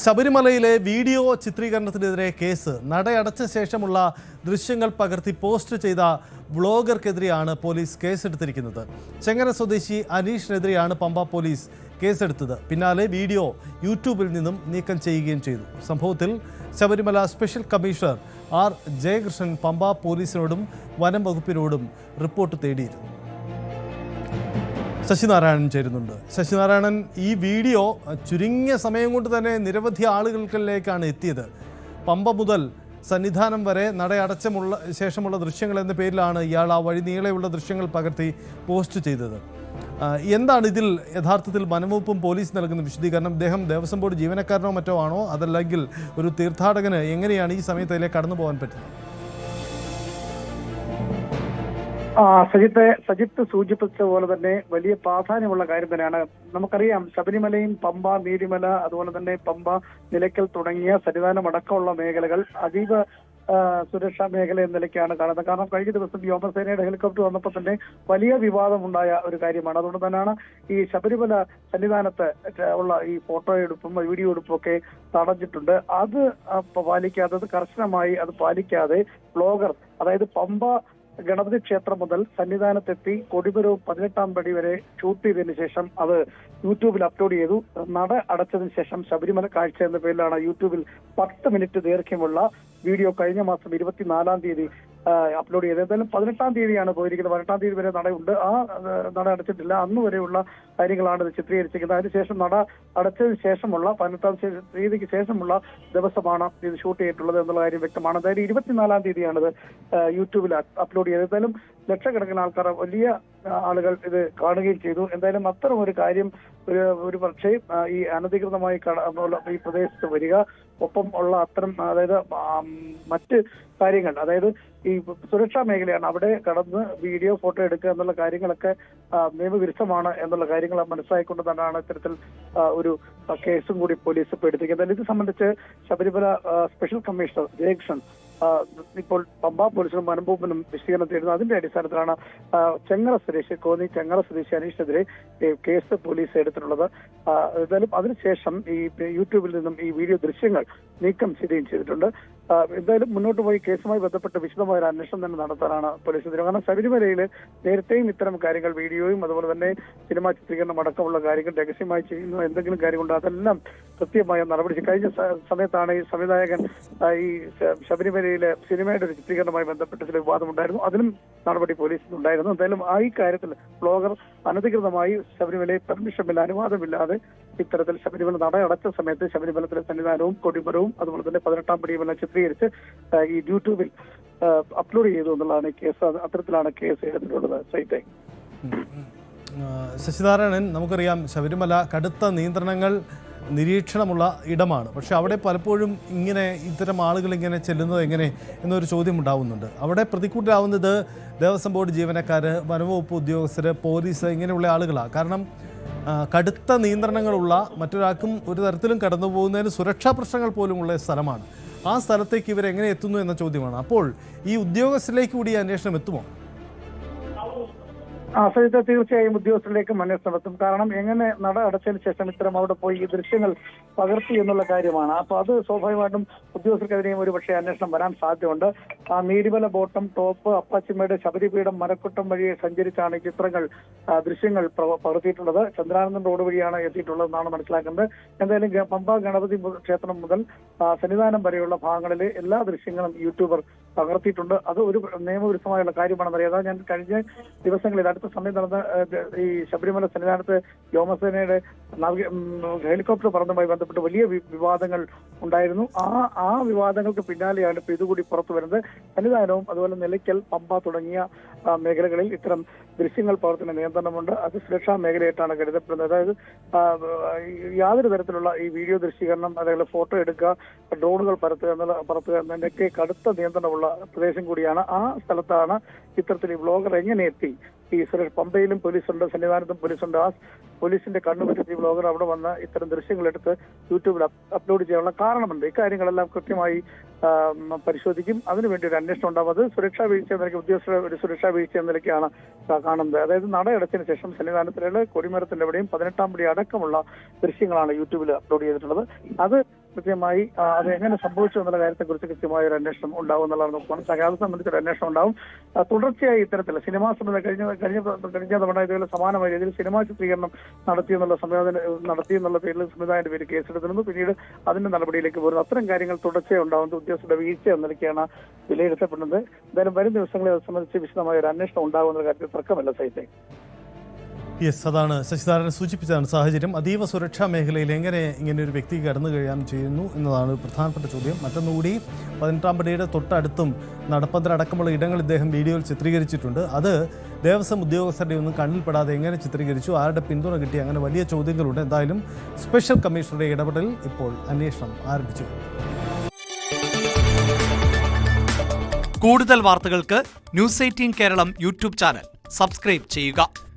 ശബരിമലയിലെ video ചിത്രീകരണത്തിനെതിരെ case. നടയടച്ച ശേഷമുള്ള ദൃശ്യങ്ങൾ പകർത്തി പോസ്റ്റ് ചെയ്ത വ്ളോഗർക്കെതിരെയാണ് പോലീസ് കേസെടുത്തിരിക്കുന്നത്. ചെങ്ങര സ്വദേശി അനീഷിനെതിരെയാണ് പമ്പ പോലീസ് കേസെടുത്തത്. പിന്നാലെ വീഡിയോ യൂട്യൂബിൽ നിന്നും നീക്കം ചെയ്യുകയും ചെയ്തു. സംഭവത്തിൽ Sabarimala special commissioner R Jayakrishnan Pampa പോലീസിനോടും വനം വകുപ്പിനോടും റിപ്പോർട്ട് തേടിയിരുന്നു. ശശിനാരായണൻ ചേരുന്നുണ്ട്. ശശിനാരായണൻ, ഈ വീഡിയോ ചുരുങ്ങിയ സമയം കൊണ്ട് തന്നെ നിരവധി ആളുകൾക്കിലേക്കാണ് എത്തിയത്. പമ്പ മുതൽ സന്നിധാനം വരെ നടയടച്ചമുള്ള ശേഷമുള്ള ദൃശ്യങ്ങൾ എന്ന പേരിലാണ് ഇയാൾ ആ വഴി നീളെയുള്ള ദൃശ്യങ്ങൾ പകർത്തി പോസ്റ്റ് ചെയ്തത്. എന്താണ് ഇതിൽ യഥാർത്ഥത്തിൽ വനംവകുപ്പും പോലീസ് നൽകുന്ന വിശദീകരണം? അദ്ദേഹം ദേവസ്വം ബോർഡ് ജീവനക്കാരനോ മറ്റോ ആണോ, അതല്ലെങ്കിൽ ഒരു തീർത്ഥാടകന് എങ്ങനെയാണ് ഈ സമയത്ത് അതിലേക്ക് കടന്നു പോകാൻ പറ്റുന്നത്? സജിത്ത് സൂചിപ്പിച്ച പോലെ തന്നെ വലിയ പ്രാധാന്യമുള്ള കാര്യം തന്നെയാണ്. നമുക്കറിയാം, ശബരിമലയും പമ്പ, നീലിമല, അതുപോലെ തന്നെ പമ്പ, നിലയ്ക്കൽ തുടങ്ങിയ സന്നിധാനം അടക്കമുള്ള മേഖലകൾ അതീവ സുരക്ഷാ മേഖല എന്ന നിലയ്ക്കാണ് കാണുന്നത്. കാരണം കഴിഞ്ഞ ദിവസം വ്യോമസേനയുടെ ഹെലികോപ്റ്റർ വന്നപ്പോൾ തന്നെ വലിയ വിവാദമുണ്ടായ ഒരു കാര്യമാണ്. അതുകൊണ്ട് തന്നെയാണ് ഈ ശബരിമല സന്നിധാനത്ത് ഉള്ള ഈ ഫോട്ടോ എടുപ്പും വീഡിയോ എടുപ്പും ഒക്കെ തടഞ്ഞിട്ടുണ്ട്. അത് പാലിക്കാതെ, കർശനമായി അത് പാലിക്കാതെ വ്ളോഗർ, അതായത് പമ്പ ഗണപതി ക്ഷേത്രം മുതൽ സന്നിധാനത്തെത്തി കൊടിമരവും 18-ാം പടി വരെ ഷൂട്ട് ചെയ്തതിനു ശേഷം അത് യൂട്യൂബിൽ അപ്ലോഡ് ചെയ്തു. നട അടച്ചതിന് ശേഷം ശബരിമല കാഴ്ച എന്ന പേരിലാണ് യൂട്യൂബിൽ 10 മിനിറ്റ് ദൈർഘ്യമുള്ള വീഡിയോ കഴിഞ്ഞ മാസം 24-ാം തീയതി അപ്ലോഡ് ചെയ്തത്. എന്തായാലും 18-ാം തീയതിയാണ് പോയിരിക്കുന്നത്. 18-ാം തീയതി വരെ നടയുണ്ട്. ആ നട അടച്ചിട്ടില്ല. അന്ന് വരെയുള്ള കാര്യങ്ങളാണ് ഇത് ചിത്രീകരിച്ചിരിക്കുന്നത്. അതിനുശേഷം നട അടച്ചതിന് ശേഷമുള്ള 18-ാം തീയതിക്ക് ശേഷമുള്ള ദിവസമാണ് ഇത് ഷൂട്ട് ചെയ്തിട്ടുള്ളത് എന്നുള്ള കാര്യം വ്യക്തമാണ്. എന്തായാലും 24-ാം തീയതിയാണ് ഇത് യൂട്യൂബിൽ അപ്ലോഡ് ചെയ്തത്. എന്തായാലും ലക്ഷക്കണക്കിന് ആൾക്കാർ, വലിയ ആളുകൾ ഇത് കാണുകയും ചെയ്തു. എന്തായാലും അത്തരം ഒരു കാര്യം ഒരു പക്ഷേ ഈ അനധികൃതമായി ഈ പ്രദേശത്ത് വരിക, ഒപ്പം ഉള്ള അത്തരം, അതായത് മറ്റ് കാര്യങ്ങൾ, അതായത് ഈ സുരക്ഷാ മേഖലയാണ്, അവിടെ കടന്ന് വീഡിയോ ഫോട്ടോ എടുക്കുക എന്നുള്ള കാര്യങ്ങളൊക്കെ നിയമവിരുദ്ധമാണ് എന്നുള്ള കാര്യങ്ങൾ മനസ്സിലാക്കിക്കൊണ്ട് തന്നെയാണ് ഇത്തരത്തിൽ ഒരു കേസും കൂടി പോലീസ് ഇപ്പോൾ എടുത്തിരിക്കുന്നത്. ഇത് സംബന്ധിച്ച് ശബരിമല സ്പെഷ്യൽ കമ്മീഷണർ ജയകൃഷ്ണൻ ഇപ്പോൾ പമ്പ പോലീസിനും വനംവകുപ്പിനും വിശദീകരണം തേടുന്നു. അതിന്റെ അടിസ്ഥാനത്തിലാണ് കോന്നി ചെങ്ങറ സ്വദേശി അനീഷിനെതിരെ കേസ് പോലീസ് എടുത്തിട്ടുള്ളത്. എന്തായാലും അതിനുശേഷം ഈ യൂട്യൂബിൽ നിന്നും ഈ വീഡിയോ ദൃശ്യങ്ങൾ നീക്കം ചെയ്യുകയും ചെയ്തിട്ടുണ്ട്. എന്തായാലും മുന്നോട്ട് പോയി കേസുമായി ബന്ധപ്പെട്ട് വിശദമായ ഒരു അന്വേഷണം തന്നെ നടത്താനാണ് പോലീസ് തീരുമാനം. കാരണം ശബരിമലയിൽ നേരത്തെയും ഇത്തരം കാര്യങ്ങൾ, വീഡിയോയും അതുപോലെ തന്നെ സിനിമാ ചിത്രീകരണം അടക്കമുള്ള കാര്യങ്ങൾ രഹസ്യമായി ചെയ്യുന്ന എന്തെങ്കിലും കാര്യമുണ്ടോ അതെല്ലാം കൃത്യമായ നടപടി. കഴിഞ്ഞ സമയത്താണ് ഈ സംവിധായകൻ ഈ ശബരിമലയിലെ സിനിമയുടെ ഒരു ചിത്രീകരണവുമായി ബന്ധപ്പെട്ട് ചില വിവാദമുണ്ടായിരുന്നു. അതിലും നടപടി പോലീസിനുണ്ടായിരുന്നു. എന്തായാലും ഈ കാര്യത്തിൽ വ്ളോഗർ അനധികൃതമായി ശബരിമലയിൽ പെർമിഷനില്ല, അനുവാദമില്ലാതെ ഇത്തരത്തിൽ ശബരിമല നട അടച്ച സമയത്ത് ശബരിമലത്തിലെ സന്നിധാനവും കൊടിമരവും അതുപോലെ തന്നെ 18-ാം പടിയുമെല്ലാം ചിത്രീകരിച്ച് ഈ യൂട്യൂബിൽ അപ്ലോഡ് ചെയ്തു എന്നുള്ളതാണ് കേസ്. അത്തരത്തിലാണ് കേസ് എടുത്തിട്ടുള്ളത്. സൈറ്റേ ശശിനാരായണൻ, നമുക്കറിയാം ശബരിമല കടുത്ത നിയന്ത്രണങ്ങൾ, നിരീക്ഷണമുള്ള ഇടമാണ്. പക്ഷെ അവിടെ പലപ്പോഴും ഇത്തരം ആളുകൾ ഇങ്ങനെ ചെല്ലുന്നത് എങ്ങനെ എന്നൊരു ചോദ്യം ഉണ്ടാവുന്നുണ്ട്. അവിടെ പ്രതികൂട്ടിലാവുന്നത് ദേവസ്വം ബോർഡ് ജീവനക്കാർ, വനംവകുപ്പ് ഉദ്യോഗസ്ഥർ, പോലീസ്, ഇങ്ങനെയുള്ള ആളുകളാണ്. കാരണം കടുത്ത നിയന്ത്രണങ്ങളുള്ള, മറ്റൊരാൾക്കും ഒരു തരത്തിലും കടന്നു പോകുന്നതിന് സുരക്ഷാ പ്രശ്നങ്ങൾ പോലുമുള്ള സ്ഥലമാണ്. ആ സ്ഥലത്തേക്ക് ഇവരെങ്ങനെ എത്തുന്നു എന്ന ചോദ്യമാണ്. അപ്പോൾ ഈ ഉദ്യോഗസ്ഥരിലേക്ക് കൂടി അന്വേഷണം എത്തുമോ? തീർച്ചയായും ഉദ്യോഗസ്ഥരിലേക്കും അന്വേഷണം എത്തും. കാരണം എങ്ങനെ നട അടച്ചതിന് ശേഷം ഇത്തരം അവിടെ പോയി ഈ ദൃശ്യങ്ങൾ പകർത്തി എന്നുള്ള കാര്യമാണ്. അപ്പൊ അത് സ്വാഭാവികമായിട്ടും ഉദ്യോഗസ്ഥർക്കെതിരെയും ഒരു പക്ഷേ അന്വേഷണം വരാൻ സാധ്യതയുണ്ട്. ആ നീലിമല ബോട്ടം ടോപ്പ്, അപ്പാച്ചിമേട്, ശബരിപീഠം, മരക്കുട്ടം വഴി സഞ്ചരിച്ചാണ് ഈ ചിത്രങ്ങൾ, ദൃശ്യങ്ങൾ പകർത്തിയിട്ടുള്ളത്. ചന്ദ്രാനന്ദൻ റോഡ് വഴിയാണ് എത്തിയിട്ടുള്ളതെന്നാണ് മനസ്സിലാക്കുന്നത്. എന്തായാലും പമ്പ ഗണപതി ക്ഷേത്രം മുതൽ സന്നിധാനം വരെയുള്ള ഭാഗങ്ങളിലെ എല്ലാ ദൃശ്യങ്ങളും യൂട്യൂബർ പകർത്തിയിട്ടുണ്ട്. അത് ഒരു നിയമവിരുദ്ധമായുള്ള കാര്യമാണെന്നറിയാം. അതാ ഞാൻ കഴിഞ്ഞ ദിവസങ്ങളിൽ അടുത്ത സമയം നടന്ന ഈ ശബരിമല സന്നിധാനത്ത് വ്യോമസേനയുടെ ഹെലികോപ്റ്റർ പറന്നതുമായി ബന്ധപ്പെട്ട് വലിയ വിവാദങ്ങൾ ഉണ്ടായിരുന്നു. ആ വിവാദങ്ങൾക്ക് പിന്നാലെയാണ് ഇപ്പൊ ഇതുകൂടി പുറത്തു വരുന്നത്. സന്നിധാനവും അതുപോലെ നിലയ്ക്കൽ, പമ്പ തുടങ്ങിയ മേഖലകളിൽ ഇത്തരം ദൃശ്യങ്ങൾ പകർത്തുന്ന നിയന്ത്രണമുണ്ട്. അത് സുരക്ഷാ മേഖലയായിട്ടാണ് കരുതപ്പെടുന്നത്. അതായത് യാതൊരു തരത്തിലുള്ള ഈ വീഡിയോ ദൃശ്യീകരണം, അതേപോലെ ഫോട്ടോ എടുക്കുക, ഡ്രോണുകൾ പറത്തുക എന്നതിനൊക്കെ കടുത്ത നിയന്ത്രണമുള്ള പ്രദേശം കൂടിയാണ്. ആ സ്ഥലത്താണ് ഇത്തരത്തിൽ ഈ വ്ളോഗർ എങ്ങനെ എത്തി. ഈ പമ്പയിലും പോലീസുണ്ട്, സന്നിധാനത്തും പോലീസുണ്ട്. ആ പോലീസിന്റെ കണ്ണുപറ്റി വ്ളോഗർ അവിടെ വന്ന് ഇത്തരം ദൃശ്യങ്ങൾ എടുത്ത് യൂട്യൂബിൽ അപ്ലോഡ് ചെയ്യാനുള്ള കാരണമുണ്ട്. ഇക്കാര്യങ്ങളെല്ലാം കൃത്യമായി പരിശോധിക്കും. അതിനുവേണ്ടി ഒരു അന്വേഷണം ഉണ്ടാവും. അത് സുരക്ഷാ വീഴ്ച എന്ന നിലയ്ക്ക്, ഉദ്യോഗസ്ഥരുടെ ഒരു സുരക്ഷാ വീഴ്ച എന്ന നിലയ്ക്കാണ് കാണുന്നത്. അതായത് നടയടച്ചതിന് ശേഷം സന്നിധാനത്തിലുള്ള കൊടിമരത്തിന്റെ അവിടെയും 18-ാം പടി അടക്കമുള്ള ദൃശ്യങ്ങളാണ് യൂട്യൂബിൽ അപ്ലോഡ് ചെയ്തിട്ടുള്ളത്. അത് കൃത്യമായി അത് എങ്ങനെ സംഭവിച്ചു എന്നുള്ള കാര്യത്തെക്കുറിച്ച് കൃത്യമായ ഒരു അന്വേഷണം ഉണ്ടാവും എന്നുള്ളതാണ് നോക്കുകയാണ്. അത് സംബന്ധിച്ചൊരു അന്വേഷണം ഉണ്ടാവും. തുടർച്ചയായി ഇത്തരത്തിൽ സിനിമാ സംബന്ധം കഴിഞ്ഞ തവണ ഇതുപോലെ സമാനമായ രീതിയിൽ സിനിമാ ചിത്രീകരണം നടത്തിയെന്നുള്ള പേരിൽ സംവിധായകന്റെ പേര് കേസെടുത്തിരുന്നു. പിന്നീട് അതിന്റെ നടപടിയിലേക്ക് പോകുന്നു. അത്തരം കാര്യങ്ങൾ തുടർച്ചയായി ഉണ്ടാവുന്നത് ഉദ്യോഗസ്ഥരുടെ വീഴ്ച എന്നൊക്കെയാണ് വിലയിരുത്തപ്പെടുന്നത്. എന്തായാലും വരും ദിവസങ്ങളിൽ അത് സംബന്ധിച്ച് വിശദമായ ഒരു അന്വേഷണം ഉണ്ടാകുമെന്ന കാര്യത്തിൽ തർക്കമല്ല സൈത്തെ. യെസ്, അതാണ് ശശിധരൻ സൂചിപ്പിച്ചതാണ് സാഹചര്യം. അതീവ സുരക്ഷാ മേഖലയിൽ എങ്ങനെ ഇങ്ങനെ ഒരു വ്യക്തി കടന്നു കഴിയാൻ ചെയ്യുന്നു എന്നതാണ് ഒരു പ്രധാനപ്പെട്ട ചോദ്യം. മറ്റൊന്നുകൂടി 18-ാം പടിയുടെ തൊട്ടടുത്തും നടപ്പന്തലടക്കമുള്ള ഇടങ്ങൾ ഇദ്ദേഹം വീഡിയോയിൽ ചിത്രീകരിച്ചിട്ടുണ്ട്. അത് ദേവസ്വം ഉദ്യോഗസ്ഥരുടെ ഒന്നും കണ്ണിൽപ്പെടാതെ എങ്ങനെ ചിത്രീകരിച്ചു, ആരുടെ പിന്തുണ കിട്ടി, അങ്ങനെ വലിയ ചോദ്യങ്ങളുണ്ട്. എന്തായാലും സ്പെഷ്യൽ കമ്മീഷണറുടെ ഇടപെടലിൽ ഇപ്പോൾ അന്വേഷണം ആരംഭിച്ചു. കൂടുതൽ വാർത്തകൾക്ക് news 18 Keralam YouTube channel subscribe ചെയ്യുക.